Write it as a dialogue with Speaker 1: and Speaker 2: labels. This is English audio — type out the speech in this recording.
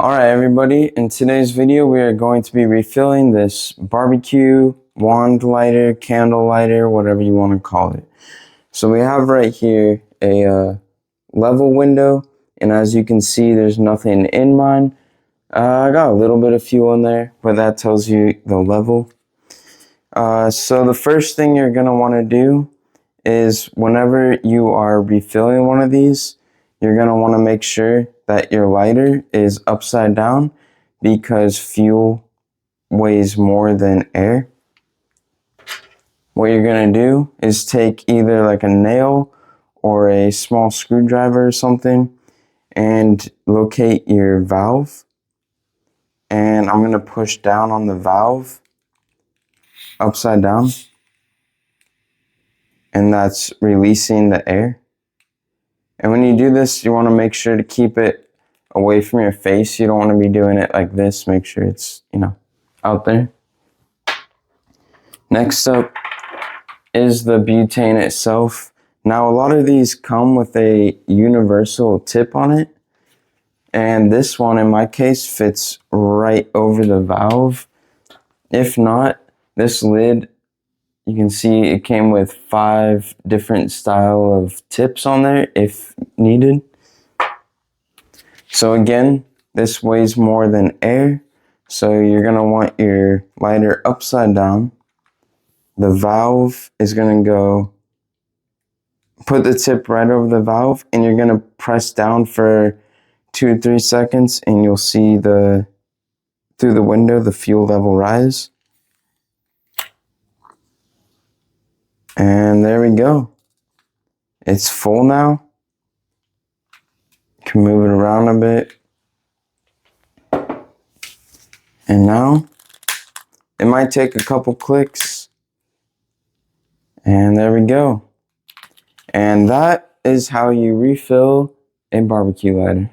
Speaker 1: Alright everybody, in today's video we are going to be refilling this barbecue wand lighter, candle lighter, whatever you want to call it. So we have right here a level window, and as you can see there's nothing in mine. I got a little bit of fuel in there, but that tells you the level. So the first thing you're going to want to do is whenever you are refilling one of these, you're going to want to make sure that your lighter is upside down because fuel weighs more than air. What you're going to do is take either like a nail or a small screwdriver or something and locate your valve. And I'm going to push down on the valve upside down. And that's releasing the air. And when you do this, you want to make sure to keep it away from your face. You don't want to be doing it like this. Make sure it's, out there. Next up is the butane itself. Now, a lot of these come with a universal tip on it. And this one, in my case, fits right over the valve. If not, this lid, you can see it came with 5 different style of tips on there if needed. So again, this weighs more than air. So you're going to want your lighter upside down. The valve is going to go, put the tip right over the valve, and you're going to press down for 2 to 3 seconds, and you'll see through the window, the fuel level rise. And there we go. It's full now. You can move it around a bit. And now, it might take a couple clicks. And there we go. And that is how you refill a barbecue lighter.